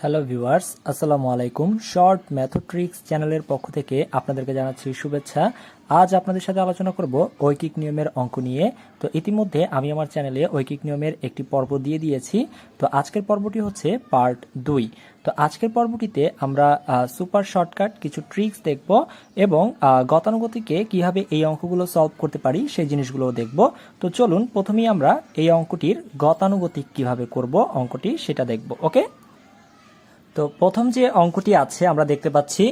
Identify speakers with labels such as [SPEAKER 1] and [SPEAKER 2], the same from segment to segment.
[SPEAKER 1] Hello viewers, আসসালামু আলাইকুম। Short ম্যাথোট্রিক্স চ্যানেলের পক্ষ থেকে আপনাদেরকে জানাচ্ছি শুভেচ্ছা। আজ আপনাদের সাথে আলোচনা করব ঐকিক নিয়মের অঙ্ক নিয়ে। তো ইতিমধ্যে আমি আমার চ্যানেলে ঐকিক নিয়মের একটি পর্ব দিয়ে দিয়েছি। তো আজকের পর্বটি হচ্ছে পার্ট 2। তো আজকের পর্বটিতে আমরা সুপার শর্টকাট কিছু ট্রিক্স দেখব এবং গতানুগতিকে কিভাবে এই অঙ্কগুলো সলভ করতে পারি সেই জিনিসগুলোও দেখব। তো চলুন প্রথমেই আমরা এই অঙ্কটির গতানুগতিক কিভাবে করব অঙ্কটি সেটা দেখব। ওকে, তো প্রথম যে অঙ্কটি আছে আমরা দেখতে পাচ্ছি,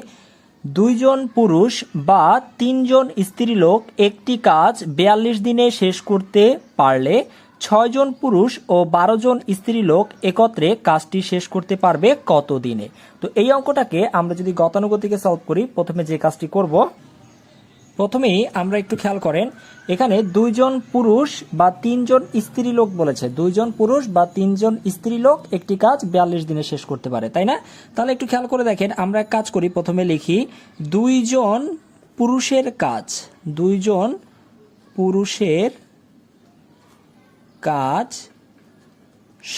[SPEAKER 1] দুইজন পুরুষ বা তিনজন স্ত্রীলোক একটি কাজ 42 দিনে শেষ করতে পারলে 6 জন পুরুষ ও 12 জন স্ত্রীলোক একত্রে কাজটি শেষ করতে পারবে কত দিনে। তো এই অঙ্কটাকে আমরা যদি গতানুগতিকে সলভ করি, প্রথমে যে কাজটি করব, প্রথমেই আমরা একটু খেয়াল করেন, এখানে দুইজন পুরুষ বা তিনজন স্ত্রীলোক বলেছে। দুইজন পুরুষ বা তিনজন স্ত্রীলোক একটি কাজ 42 দিনে শেষ করতে পারে, তাই না? তাহলে একটু খেয়াল করে দেখেন, আমরা এক কাজ করি, প্রথমে লিখি দুইজন পুরুষের কাজ। দুইজন পুরুষের কাজ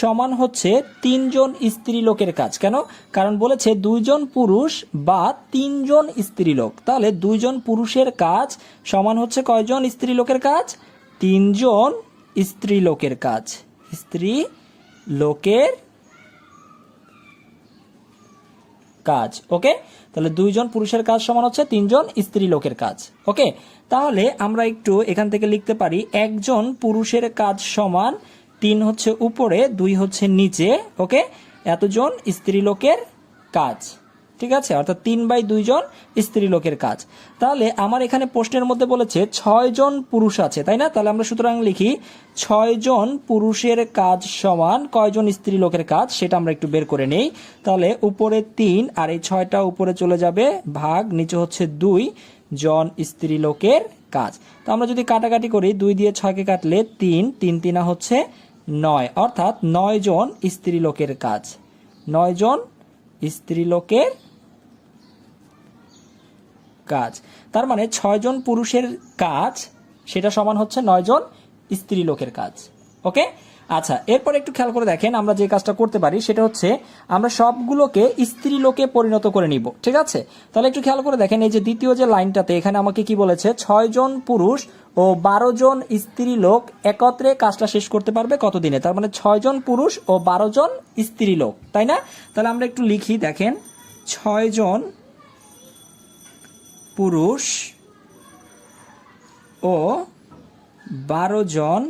[SPEAKER 1] সমান হচ্ছে তিনজন স্ত্রীলোকের কাজ। কেন? কারণ বলেছে দুইজন পুরুষ বা তিনজন স্ত্রীলোক। তাহলে দুইজন পুরুষের কাজ সমান হচ্ছে কয়জন স্ত্রীলোকের কাজ? তিনজন স্ত্রীলোকের কাজ। স্ত্রীলোকের কাজ। ওকে, তাহলে দুইজন পুরুষের কাজ সমান হচ্ছে তিনজন স্ত্রীলোকের কাজ। ওকে, তাহলে আমরা একটু এখান থেকে লিখতে পারি একজন পুরুষের কাজ সমান 3 হচ্ছে উপরে, 2 হচ্ছে নিচে। ওকে, এতজন স্ত্রীলোকের কাজ, ঠিক আছে, অর্থাৎ 3/2 জন স্ত্রীলোকের কাজ। তাহলে আমার এখানে প্রশ্নের মধ্যে বলেছে 6 জন পুরুষ আছে, তাই না? তাহলে আমরা সুতরাং লিখি 6 জন পুরুষের কাজ সমান কয়জন স্ত্রীলোকের কাজ, সেটা আমরা একটু বের করে নেই। তাহলে উপরে 3 আর এই 6টা উপরে চলে যাবে, ভাগ নিচে হচ্ছে 2 জন স্ত্রীলোকের কাজ। তো আমরা যদি কাটাকাটি করি, 2 দিয়ে 6কে কাটলে 3, 3 3 হচ্ছে 9, অর্থাৎ 9 জন স্ত্রীলোকের কাজ। 9 জন স্ত্রীলোকের কাজ। তার মানে 6 জন পুরুষের কাজ সেটা সমান হচ্ছে 9 জন স্ত্রীলোকের কাজ। ওকে, আচ্ছা, এরপর একটু খেয়াল করে দেখেন, আমরা যে কাজটা করতে পারি সেটা হচ্ছে আমরা সবগুলোকে স্ত্রীলোকে পরিণত করে নিব, ঠিক আছে? তাহলে একটু খেয়াল করে দেখেন, এই যে দ্বিতীয় যে লাইনটাতে এখানে আমাকে কি বলেছে, 6 জন পুরুষ ও 12 জন স্ত্রীলোক একত্রে কাজটা শেষ করতে পারবে কত দিনে। তার মানে 6 জন পুরুষ ও 12 জন স্ত্রীলোক, তাই না? তাহলে আমরা একটু লিখি, দেখেন 6 জন পুরুষ ও 12 জন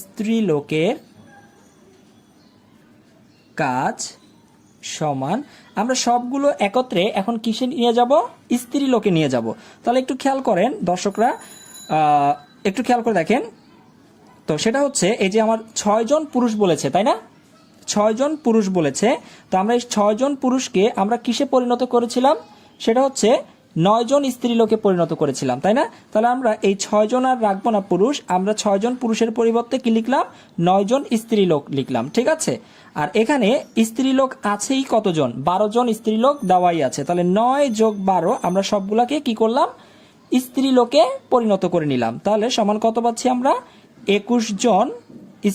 [SPEAKER 1] স্ত্রীলোকের কাজ সমান, আমরা সবগুলো একত্রে এখন কিসে নিয়ে যাব? স্ত্রীলোকে নিয়ে যাব। তাহলে একটু খেয়াল করেন দর্শকরা, একটু খেয়াল করে দেখেন, তো সেটা হচ্ছে এই যে আমার 6 জন পুরুষ বলেছে, তাই না? 6 জন পুরুষ বলেছে, তো আমরা এই 6 জন পুরুষকে আমরা কিসে পরিণত করেছিলাম? সেটা হচ্ছে 9 জন স্ত্রীলোকে পরিণত করেছিলাম, তাই না? তাহলে আমরা এই 6 জন আর রাখবো না পুরুষ, আমরা 6 জন পুরুষের পরিবর্তে কি লিখলাম? 9 জন স্ত্রীলোক লিখলাম, ঠিক আছে? আর এখানে স্ত্রীলোক আছেই কতজন? 12 জন স্ত্রীলোক দেওয়াই আছে। তাহলে 9 যোগ 12 আমরা সবগুলাকে কি করলাম? স্ত্রীলোকে পরিণত করে নিলাম। তাহলে সমান কত পাচ্ছি আমরা? 21 জন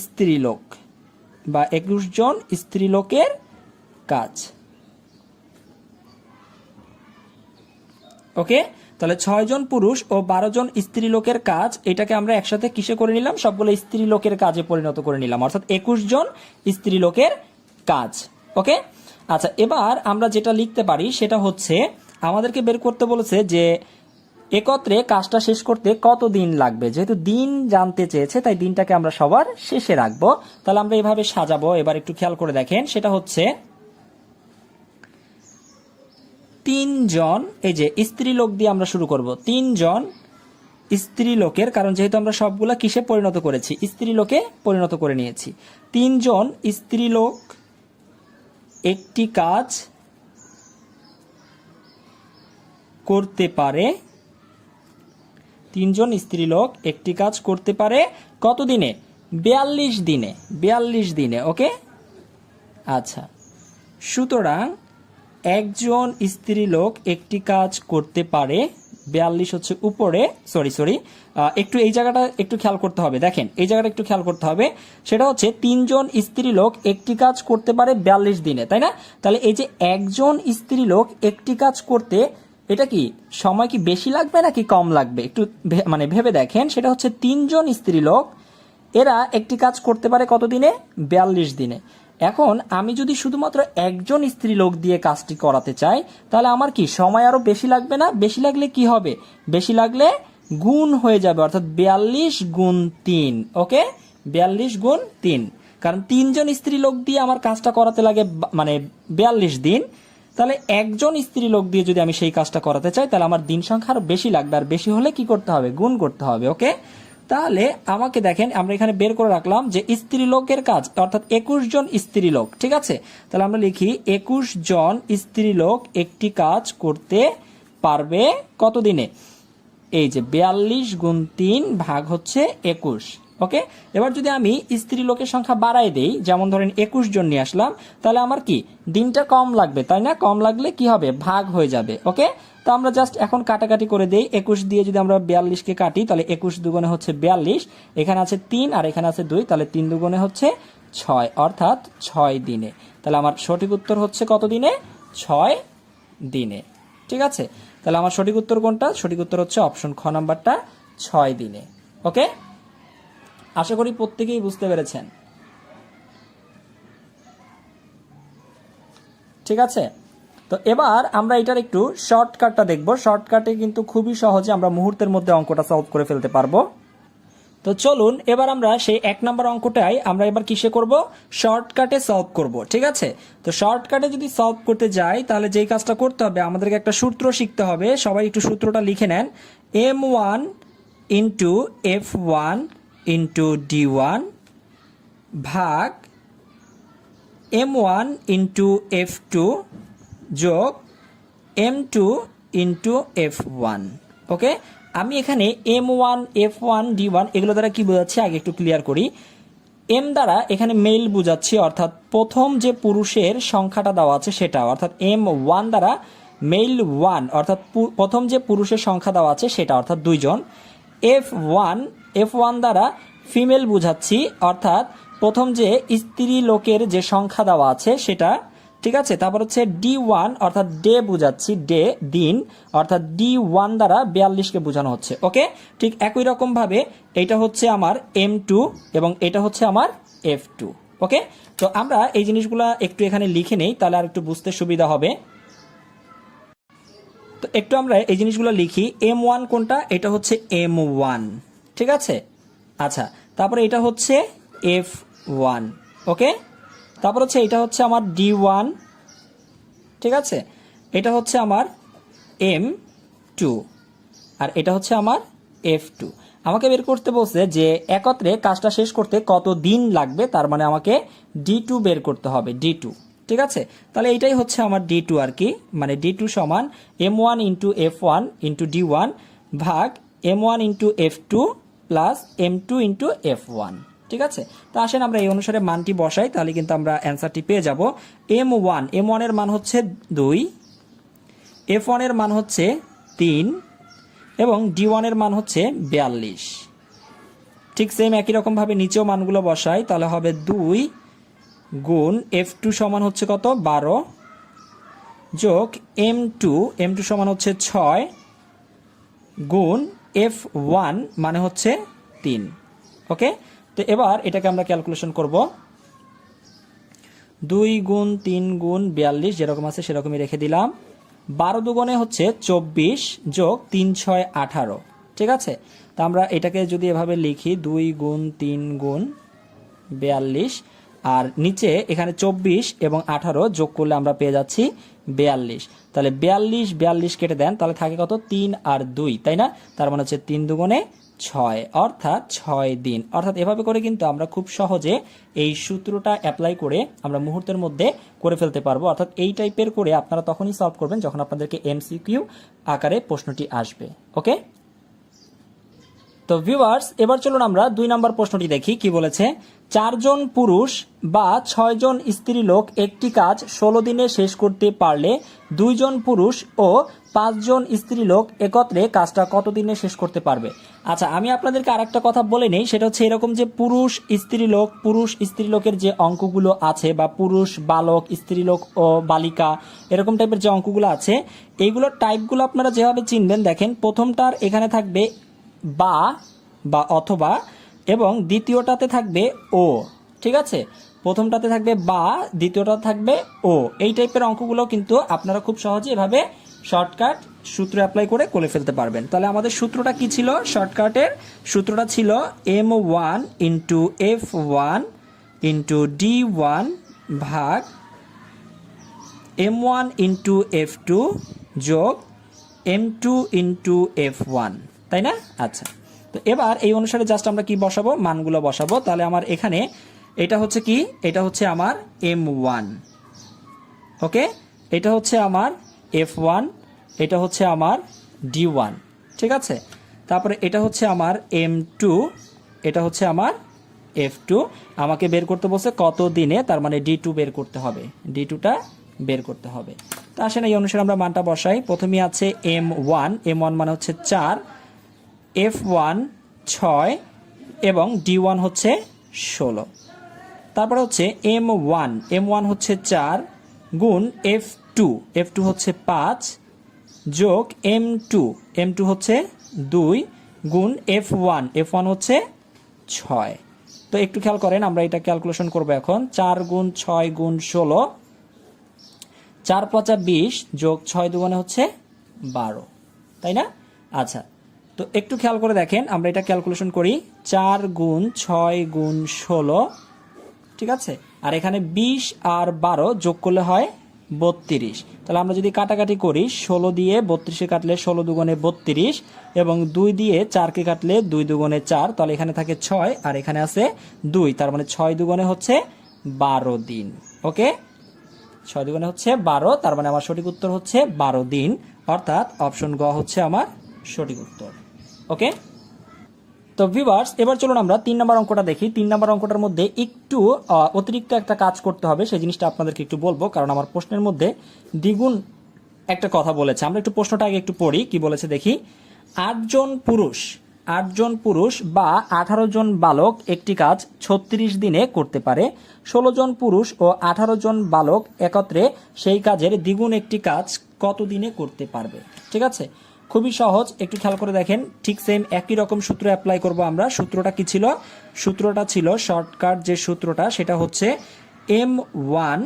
[SPEAKER 1] স্ত্রীলোক বা 21 জন স্ত্রীলোকের কাজ। ওকে, তাহলে 6 জন পুরুষ ও 12 জন স্ত্রীলোকের কাজ, এটাকে আমরা একসাথে কিসে করে নিলাম? সবগুলো স্ত্রীলোকের কাজে পরিণত করে নিলাম, অর্থাৎ 21 জন স্ত্রীলোকের কাজ। ওকে, আচ্ছা, এবার আমরা যেটা লিখতে পারি সেটা হচ্ছে আমাদেরকে বের করতে বলেছে যে একত্রে কাজটা শেষ করতে কত দিন লাগবে। যেহেতু দিন জানতে চেয়েছে, তাই দিনটাকে আমরা সবার শেষে রাখবো। তাহলে আমরা এভাবে সাজাবো। এবার একটু খেয়াল করে দেখেন, সেটা হচ্ছে 3 জন, এই যে স্ত্রীলোক দিয়ে আমরা শুরু করব, 3 জন স্ত্রীলোকের, কারণ যেহেতু আমরা সবগুলা কিসে পরিণত করেছি? স্ত্রীলোকে পরিণত করে নিয়েছি। 3 জন স্ত্রীলোক একটি কাজ করতে পারে। 3 জন স্ত্রীলোক একটি কাজ করতে পারে কত দিনে? 42 দিনে। 42 দিনে। ওকে, আচ্ছা, সুতরাং একজন স্ত্রীলোক একটি কাজ করতে পারে 42 হচ্ছে উপরে, সরি একটু এই জায়গাটা একটু খেয়াল করতে হবে। দেখেন এই জায়গাটা একটু খেয়াল করতে হবে, সেটা হচ্ছে 3 জন স্ত্রী লোক একটি কাজ করতে পারে 42 দিনে, তাই না? তাহলে এই যে একজন স্ত্রী লোক একটি কাজ করতে, এটা কি সময় কি বেশি লাগবে নাকি কম লাগবে? একটু মানে ভেবে দেখেন। সেটা হচ্ছে 3 জন স্ত্রী লোক, এরা একটি কাজ করতে পারে কত দিনে? 42 দিনে। এখন আমি যদি শুধুমাত্র একজন স্ত্রী লোক দিয়ে কাজটি করাতে চাই, তাহলে আমার কি সময় আরো বেশি লাগবে না? বেশি লাগলে কি হবে? বেশি লাগলে গুণ হয়ে যাবে, অর্থাৎ 42 গুণ 3। ওকে, 42 গুণ 3, কারণ 3 জন স্ত্রী লোক দিয়ে আমার কাজটা করাতে লাগে মানে 42 দিন। তাহলে একজন স্ত্রী লোক দিয়ে যদি আমি সেই কাজটা করাতে চাই, তাহলে আমার দিন সংখ্যা আরো বেশি লাগবে, আর বেশি হলে কি করতে হবে? গুণ করতে হবে। ওকে, তাহলে আমাকে দেখেন আমরা এখানে বের করে রাখলাম যে স্ত্রী লোকের কাজ, অর্থাৎ 21 জন স্ত্রী লোক। ঠিক আছে, তাহলে আমরা লিখি 21 জন স্ত্রী লোক একটি কাজ করতে পারবে কত দিনে? এই যে 42 গুণ 3 ভাগ হচ্ছে 21। ওকে, এবার যদি আমি স্ত্রী লোকের সংখ্যা বাড়াই দেই, যেমন ধরেন 21 জন নিয়ে আসলাম, তাহলে আমার কি দিনটা কম লাগবে, তাই না? কম লাগলে কি হবে? ভাগ হয়ে যাবে। ওকে, তো আমরা জাস্ট এখন কাটাকাটি করে দেই। 21 দিয়ে যদি আমরা 42 কে কাটি, তাহলে 21 দুগুণে হচ্ছে 42, এখানে আছে 3 আর এখানে আছে 2, তাহলে 3 দুগুণে হচ্ছে 6, অর্থাৎ 6 দিনে। তাহলে আমার সঠিক উত্তর হচ্ছে কত দিনে? 6 দিনে। ঠিক আছে, তাহলে আমার সঠিক উত্তর কোনটা? সঠিক উত্তর হচ্ছে অপশন খ নাম্বারটা, 6 দিনে। ওকে, আশা করি প্রত্যেকেই বুঝতে পেরেছেন। ঠিক আছে, তো এবার আমরা এটার একটু শর্টকাটটা দেখব। শর্টকাটে কিন্তু খুবই সহজে আমরা মুহূর্তের মধ্যে অঙ্কটা সলভ করে ফেলতে পারবো। তো চলুন এবার আমরা সেই 1 নম্বর অঙ্কটাই আমরা এবার কিসে করব? শর্টকাটে সলভ করব। ঠিক আছে, তো শর্টকাটে যদি সলভ করতে যাই, তাহলে যেই কাজটা করতে হবে, আমাদেরকে একটা সূত্র শিখতে হবে। সবাই একটু সূত্রটা লিখে নেন। m1 into f1 into d1 ভাগ m1 ইন্টু f2 যোগ m2 ইন্টু f1। ওকে, আমি এখানে m1 f1 d1 এগুলো দ্বারা কি বোঝাচ্ছি আগে একটু ক্লিয়ার করি। m দ্বারা এখানে মেল বোঝাচ্ছি, অর্থাৎ প্রথম যে পুরুষের সংখ্যাটা দেওয়া আছে সেটা, অর্থাৎ m1 দ্বারা মেল 1, অর্থাৎ প্রথম যে পুরুষের সংখ্যা দেওয়া আছে সেটা, অর্থাৎ 2 জন। f1 দ্বারা ফিমেল বোঝাচ্ছি, অর্থাৎ প্রথম যে স্ত্রী লোকের যে সংখ্যা দেওয়া আছে সেটা। ঠিক আছে, তারপর হচ্ছে d1 অর্থাৎ ডে বোঝাচ্ছি, ডে দিন, অর্থাৎ d1 দ্বারা 42কে বোঝানো হচ্ছে। ওকে, ঠিক একই রকম ভাবে এটা হচ্ছে আমার m2 এবং এটা হচ্ছে আমার f2। ওকে, তো আমরা এই জিনিসগুলো একটু এখানে লিখে নেই, তাহলে আর একটু বুঝতে সুবিধা হবে। তো একটু আমরা এই জিনিসগুলো লিখি। m1 কোনটা? এটা হচ্ছে m1। ঠিক আছে, আচ্ছা, তারপরে এটা হচ্ছে f1। ওকে, তারপর হচ্ছে এটা হচ্ছে আমার d1। ঠিক আছে, এটা হচ্ছে আমার m2 আর এটা হচ্ছে আমার f2। আমাকে বের করতে বলছে যে একত্রে কাজটা শেষ করতে কত দিন লাগবে, তার মানে আমাকে d2 বের করতে হবে, d2। ঠিক আছে, তাহলে এইটাই হচ্ছে আমার d2 আর কি, মানে d2 সমান m1 into f1 into d1 ভাগ m1 into f2 plus m2 into f1। ঠিক আছে, তো আসেন আমরা এই অনুসারে মানটি বসাই, তাহলে কিন্তু আমরা অ্যান্সারটি পেয়ে যাব। m1 এর মান হচ্ছে 2, f1 এর মান হচ্ছে 3 এবং d1 এর মান হচ্ছে 42। ঠিক সেম একই রকম ভাবে নিচেও মানগুলো বসাই, তাহলে হবে 2 গুণ f2 সমান হচ্ছে কত? 12 যোগ m2 সমান হচ্ছে 6 গুণ f1 মানে হচ্ছে 3। ওকে, তো এবার এটাকে আমরা ক্যালকুলেশন করব। 2 গুণ 3 গুণ 42 যেরকম আছে সেরকমই রেখে দিলাম। 12 দুগুণে হচ্ছে 24 যোগ 3 6 18। ঠিক আছে, তো আমরা এটাকে যদি এভাবে লিখি 2 গুণ 3 গুণ 42, আর নিচে এখানে 24 এবং 18 যোগ করলে আমরা পেয়ে যাচ্ছি 42। তাহলে 42 কেটে দেন, তাহলে থাকে কত? 3 আর 2, তাই না? তার মানে হচ্ছে 3 দুগুণে 6, অর্থাৎ 6 দিন। অর্থাৎ এভাবে করে কিন্তু আমরা খুব সহজে এই সূত্রটা অ্যাপ্লাই করে আমরা মুহূর্তের মধ্যে করে ফেলতে পারবো। অর্থাৎ এই টাইপের করে আপনারা তখনই সলভ করবেন যখন আপনাদেরকে এমসিকিউ আকারে প্রশ্নটি আসবে। ওকে, তো ভিউয়ার্স এবার চলুন আমরা 2 নম্বর প্রশ্নটি দেখি কি বলেছে। 4 জন পুরুষ বা 6 জন স্ত্রীলোক একটি কাজ 16 দিনে শেষ করতে পারলে 2 জন পুরুষ ও 5 জন স্ত্রীলোক একত্রে কাজটা কত দিনে শেষ করতে পারবে। আচ্ছা, আমি আপনাদেরকে আরেকটা কথা বলে নেই, সেটা হচ্ছে এরকম যে পুরুষ স্ত্রীলোকের যে অঙ্কগুলো আছে বা পুরুষ বালক স্ত্রীলোক ও বালিকা এরকম টাইপের যে অঙ্কগুলো আছে, এইগুলোর টাইপগুলো আপনারা যেভাবে চিনবেন, দেখেন প্রথমটার এখানে থাকবে বা অথবা, এবং দ্বিতীয়টাতে থাকবে ও। ঠিক আছে, প্রথমটাতে থাকবে বা, দ্বিতীয়টাতে থাকবে ও। এই টাইপের অঙ্কগুলো কিন্তু আপনারা খুব সহজে এভাবে শর্টকাট সূত্র অ্যাপ্লাই করে ফেলতে পারবেন। তাহলে আমাদের সূত্রটা কি ছিল? শর্টকাটের সূত্রটা ছিল M1 into F1 into D1 ভাগ M1 ইন্টু F2 যোগ M2 ইন্টু F1, তাই না? আচ্ছা, তো এবার এই অনুসারে জাস্ট আমরা কি বসাবো? মানগুলো বসাবো। তাহলে আমার এখানে এটা হচ্ছে কি? এটা হচ্ছে আমার M1, ওকে, এটা হচ্ছে আমার F1, এটা হচ্ছে আমার D1, ঠিক আছে। তারপরে এটা হচ্ছে আমার M2, এটা হচ্ছে আমার F2। আমাকে বের করতে বলছে কত দিনে, তার মানে D2 বের করতে হবে, D2টা বের করতে হবে। তা আসেন এই অনুসারে আমরা মানটা বসাই। প্রথমে আছে M1 মানে হচ্ছে 4, F1 6 এবং D1 হচ্ছে 16। তারপরে হচ্ছে M1 হচ্ছে 4 গুণ F2 হচ্ছে 5 যোগ M2 হচ্ছে 2 গুণ F1 হচ্ছে 6। তো একটু খেয়াল করেন, আমরা এটা ক্যালকুলেশন করব এখন। 4 গুণ 6 গুণ 16, 4 5 20 যোগ 6 দুগুণে হচ্ছে 12, তাই না? আচ্ছা, তো একটু খেয়াল করে দেখেন, আমরা এটা ক্যালকুলেশন করি। 4 গুণ 6 গুণ 16, ঠিক আছে, আর এখানে 20 আর 12 যোগ করলে হয় 32। তাহলে আমরা যদি কাটাকাটি করি, 16 দিয়ে 32-এ কাটলে 16 দুগুণে 32 এবং 2 দিয়ে 4-কে কাটলে 2 দুগুণে 4, তাহলে এখানে থাকে 6 আর এখানে আছে 2, তার মানে 6 দুগুণে হচ্ছে 12 দিন। ওকে, 6 দুগুণে হচ্ছে 12, তার মানে আমার সঠিক উত্তর হচ্ছে 12 দিন, অর্থাৎ অপশন গ হচ্ছে আমার সঠিক উত্তর। ওকে, তো ভিউয়ার্স, এবার চলুন আমরা 3 নম্বর অঙ্কটা দেখি। 3 নম্বর অঙ্কটার মধ্যে একটু অতিরিক্ত একটা কাজ করতে হবে, সেই জিনিসটা আপনাদেরকে একটু বলবো, কারণ আমার প্রশ্নের মধ্যে দ্বিগুণ একটা কথা বলেছে। আমরা একটু প্রশ্নটা আগে একটু পড়ি, কি বলেছে দেখি। 8 জন পুরুষ বা 18 জন বালক একটি কাজ 36 দিনে করতে পারে। 16 জন পুরুষ ও 18 জন বালক একত্রে সেই কাজের দ্বিগুণ একটি কাজ কত দিনে করতে পারবে? ঠিক আছে, খুবই সহজ, একটু খেয়াল করে দেখেন। ঠিক সেম একই রকম সূত্র অ্যাপ্লাই করব আমরা। সূত্রটা কি ছিল? সূত্রটা ছিল শর্টকাট যে সূত্রটা, সেটা হচ্ছে M1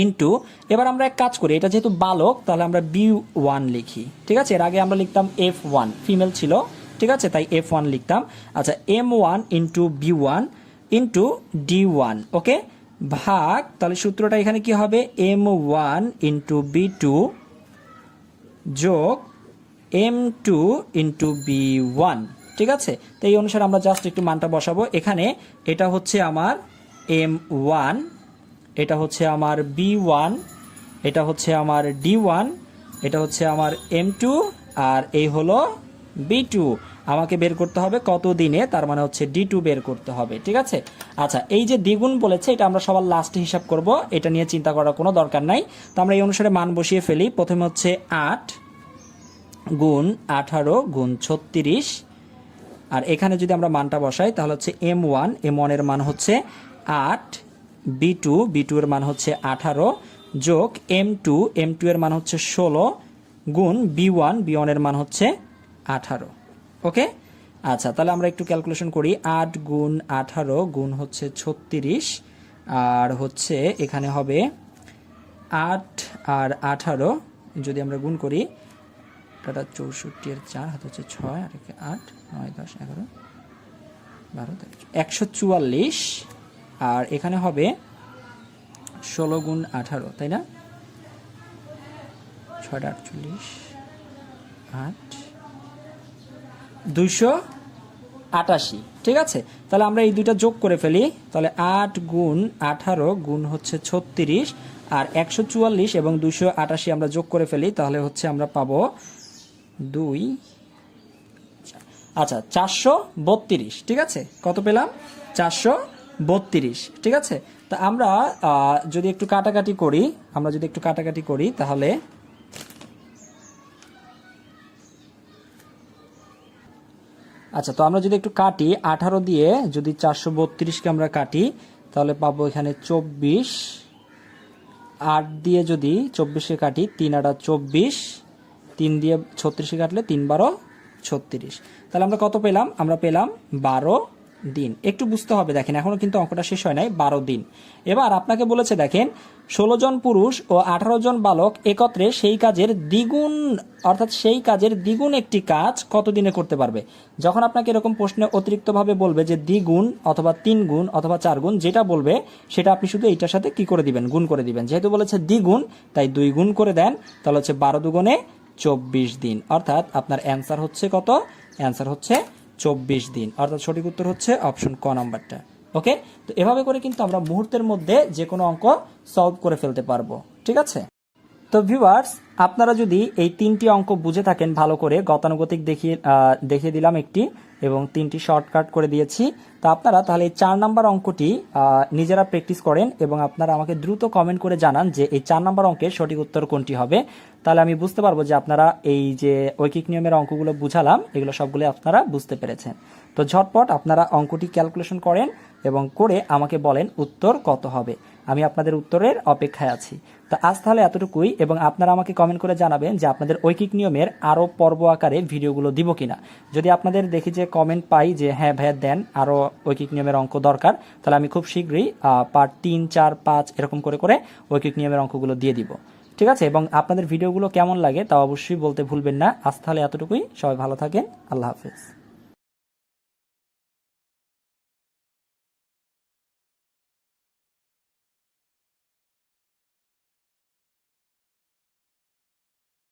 [SPEAKER 1] ইন্টু, এবার আমরা এক কাজ করি, এটা যেহেতু বালক তাহলে আমরা B1 লিখি। ঠিক আছে, এর আগে আমরা লিখতাম F1, ফিমেল ছিল, ঠিক আছে, তাই F1 লিখতাম। আচ্ছা, M1 into B1 into D1, ওকে, ভাগ, তাহলে সূত্রটা এখানে কি হবে? M1 ইন্টু B2 যোগ M2 ইন্টু B1, ঠিক আছে। তো এই অনুসারে আমরা জাস্ট একটু মানটা বসাবো। এখানে এটা হচ্ছে আমার M1, এটা হচ্ছে আমার B1, এটা হচ্ছে আমার D1, এটা হচ্ছে আমার M2, আর এই হলো B2। আমাকে বের করতে হবে কত দিনে, তার মানে হচ্ছে D2 বের করতে হবে, ঠিক আছে। আচ্ছা, এই যে দ্বিগুণ বলেছে, এটা আমরা সবার লাস্টে হিসাব করব, এটা নিয়ে চিন্তা করার কোনো দরকার নাই। তো আমরা এই অনুসারে মান বসিয়ে ফেলি। প্রথমে হচ্ছে 8 গুণ 18 গুণ 36, আর এখানে যদি আমরা মানটা বসাই তাহলে হচ্ছে M1 এর মান হচ্ছে 8, B2 এর মান হচ্ছে 18 যোগ M2 এর মান হচ্ছে 16 গুণ B1 এর মান হচ্ছে 18। ওকে, আচ্ছা, তাহলে আমরা একটু ক্যালকুলেশন করি। 8 গুণ 18 গুণ হচ্ছে 36, আর হচ্ছে এখানে হবে 8 আর 18 যদি আমরা গুণ করি, এটা 64 এর 4 হাতে হচ্ছে 6 আর 8 9 10 11 12 144, আর এখানে হবে 16 গুণ 18, তাই না? 6 48 8 288, ঠিক আছে। তাহলে আমরা এই দুইটা যোগ করে ফেলি। তাহলে 8 গুণ 18 গুণ হচ্ছে 36 আর 144 এবং 288 আমরা যোগ করে ফেলি, তাহলে হচ্ছে আমরা পাবো 2, আচ্ছা 432, ঠিক আছে। কত পেলাম? 432, ঠিক আছে। তা আমরা যদি একটু কাটাকাটি করি তাহলে আচ্ছা, তো আমরা যদি একটু কাটি 18 দিয়ে যদি 432কে আমরা কাটি তাহলে পাবো এখানে 24, 8 দিয়ে যদি 24কে কাটি 3 8 24, 3 দিয়ে 36কে কাটলে 3 12 36, তাহলে আমরা কত পেলাম? আমরা পেলাম 12 দিন। একটু বুঝতে হবে, দেখেন এখনো কিন্তু অঙ্কটা শেষ হয় নাই, 12 দিন। এবার আপনাকে বলেছে দেখেন 16 জন পুরুষ ও 18 জন বালক একত্রে সেই কাজের দ্বিগুণ, অর্থাৎ সেই কাজের দ্বিগুণ একটি কাজ কত দিনে করতে পারবে। যখন আপনাকে এরকম প্রশ্নে অতিরিক্তভাবে বলবে যে দ্বিগুণ অথবা 3 গুণ অথবা 4 গুণ, যেটা বলবে সেটা আপনি শুধু এইটার সাথে কি করে দিবেন? গুণ করে দিবেন। যেহেতু বলেছে দ্বিগুণ তাই 2 গুণ করে দেন, তাহলে হচ্ছে 12 দুগুণে 24 দিন। অর্থাৎ আপনার অ্যান্সার হচ্ছে কত? অ্যান্সার হচ্ছে 24 দিন। অর্থাৎ সঠিক উত্তর হচ্ছে অপশন ক নাম্বারটা। ওকে, তো এভাবে করে কিন্তু আমরা মুহূর্তের মধ্যে যে কোনো অঙ্ক সলভ করে ফেলতে পারবো, ঠিক আছে। তো ভিউয়ার্স, আপনারা যদি এই 3টি অঙ্ক বুঝে থাকেন ভালো করে, গতানুগতিক দেখিয়ে দিলাম একটি এবং 3টি শর্টকাট করে দিয়েছি, তো আপনারা তাহলে এই 4 নাম্বার অঙ্কটি নিজেরা প্র্যাকটিস করেন এবং আপনারা আমাকে দ্রুত কমেন্ট করে জানান যে এই 4 নাম্বার অঙ্কের সঠিক উত্তর কোনটি হবে। তাহলে আমি বুঝতে পারবো যে আপনারা এই যে ঐকিক নিয়মের অঙ্কগুলো বুঝালাম এগুলো সবগুলো আপনারা বুঝতে পেরেছেন। তো ঝটপট আপনারা অঙ্কটি ক্যালকুলেশন করেন এবং করে আমাকে বলেন উত্তর কত হবে। আমি আপনাদের উত্তরের অপেক্ষায় আছি। তো আজ তাহলে এতটুকুই, এবং আপনারা আমাকে কমেন্ট করে জানাবেন যে আপনাদের ঐকিক নিয়মের আরও পর্ব আকারে ভিডিওগুলো দিব কিনা। যদি আপনাদের দেখি যে কমেন্ট পাই যে হ্যাঁ ভাইয়া দেন আরও ঐকিক নিয়মের অঙ্ক দরকার, তাহলে আমি খুব শীঘ্রই পার্ট 3 4 5 এরকম করে করে ঐকিক নিয়মের অঙ্কগুলো দিয়ে দিব, ঠিক আছে। এবং আপনাদের ভিডিওগুলো কেমন লাগে তা অবশ্যই বলতে ভুলবেন না। আজ তাহলে এতটুকুই, সবাই ভালো থাকেন, আল্লাহ হাফেজ।